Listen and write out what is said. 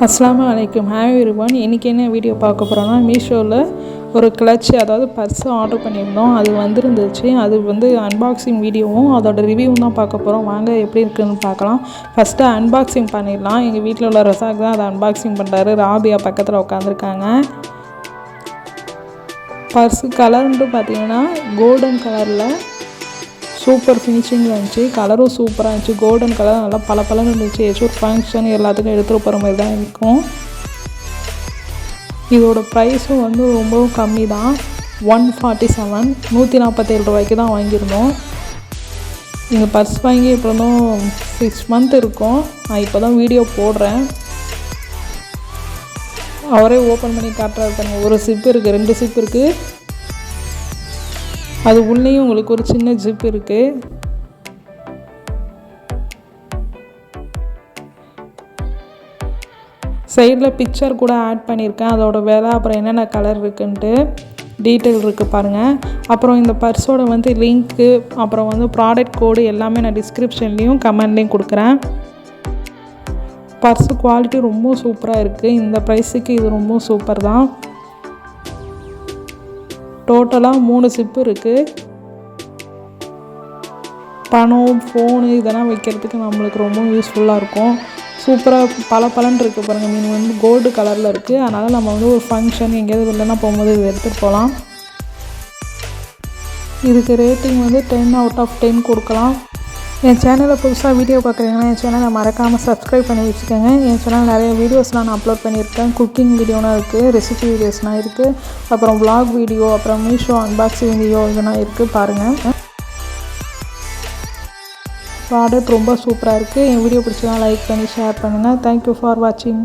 அஸ்ஸலாமு அலைக்கும். Hi everyone. இன்றைக்கி என்ன வீடியோ பார்க்க போகிறோன்னா, மீஷோவில் ஒரு கிளட்ச் அதாவது பர்ஸு ஆர்டர் பண்ணியிருந்தோம். அது வந்துருந்துச்சு. அது அன்பாக்சிங் வீடியோவும் அதோட ரிவ்யூவும் தான் பார்க்க போகிறோம். வாங்க எப்படி இருக்குதுன்னு பார்க்கலாம். ஃபஸ்ட்டு அன்பாக்சிங் பண்ணிடலாம். எங்கள் வீட்டில் உள்ள ரசாக் தான் அதை அன்பாக்சிங் பண்ணுறாரு. ராபியா பக்கத்தில் உட்காந்துருக்காங்க. பர்ஸு கலர்ன்ட்டு பார்த்தீங்கன்னா கோல்டன் கலரில் சூப்பர் ஃபினிஷிங்கில் இருந்துச்சு. கலரும் சூப்பராக இருந்துச்சு. கோல்டன் கலர் நல்லா பளபளன்னு இருந்துச்சு. ஏதாச்சும் ஒரு ஃபங்க்ஷன் எல்லாத்துக்கும் எடுத்துகிட்டு போகிற மாதிரி தான் இருக்கும். இதோட ப்ரைஸும் ரொம்பவும் கம்மி தான். 147 147 ரூபாய்க்கு தான் வாங்கியிருந்தோம். இந்த பர்ஸ் வாங்கி இப்போ 6 மந்த் இருக்கும். நான் இப்போ தான் வீடியோ போடுறேன். அவரே ஓப்பன் பண்ணி காட்டுறாரு பாருங்க. ஒரு சிப் இருக்குது, 2 சிப் இருக்குது. அது உள்ளேயும் உங்களுக்கு ஒரு சின்ன ஜிப் இருக்குது. சைடில் பிக்சர் கூட ஆட் பண்ணியிருக்கேன். அதோட விலை அப்புறம் என்னென்ன கலர் இருக்குன்ட்டு டீட்டெயில் இருக்குது பாருங்கள். அப்புறம் இந்த பர்ஸோட லிங்க்கு அப்புறம் ப்ராடக்ட் கோடு எல்லாமே நான் டிஸ்கிரிப்ஷன்லேயும் கமெண்ட்லேயும் கொடுக்குறேன். பர்ஸு குவாலிட்டி ரொம்ப சூப்பராக இருக்குது. இந்த ப்ரைஸுக்கு இது ரொம்ப சூப்பர் தான். டோட்டலாக 3 சிப்பு இருக்குது. பணம், ஃபோனு இதெல்லாம் வைக்கிறதுக்கு நம்மளுக்கு ரொம்ப யூஸ்ஃபுல்லாக இருக்கும். சூப்பராக பளபளன்னு இருக்குது பாருங்கள். மீன் கோல்டு கலரில் இருக்குது. அதனால் நம்ம ஒரு ஃபங்க்ஷன் எங்கேயாவது வெளிலனா போகும்போது இது எடுத்துகிட்டு போகலாம். இதுக்கு ரேட்டிங் 10 out of 10 கொடுக்கலாம். என் சேனலில் புதுசாக வீடியோ பார்க்குறீங்கன்னா என் சேனலை மறக்காமல் சப்ஸ்கிரைப் பண்ணி வச்சுக்கோங்க. என் சேனல் நிறைய வீடியோஸ்லாம் நான் அப்லோட் பண்ணியிருக்கேன். குக்கிங் வீடியோலாம் இருக்குது, ரெசிபி வீடியோஸ்லாம் இருக்குது, அப்புறம் vlog வீடியோ, அப்புறம் மீஷோ அன்பாக்சிங் வீடியோ இதெல்லாம் இருக்குது பாருங்கள். ப்ராடக்ட் ரொம்ப சூப்பராக இருக்குது. என் வீடியோ பிடிச்சலாம் லைக் பண்ணி ஷேர் பண்ணுங்கள். தேங்க்யூ ஃபார் வாட்சிங்.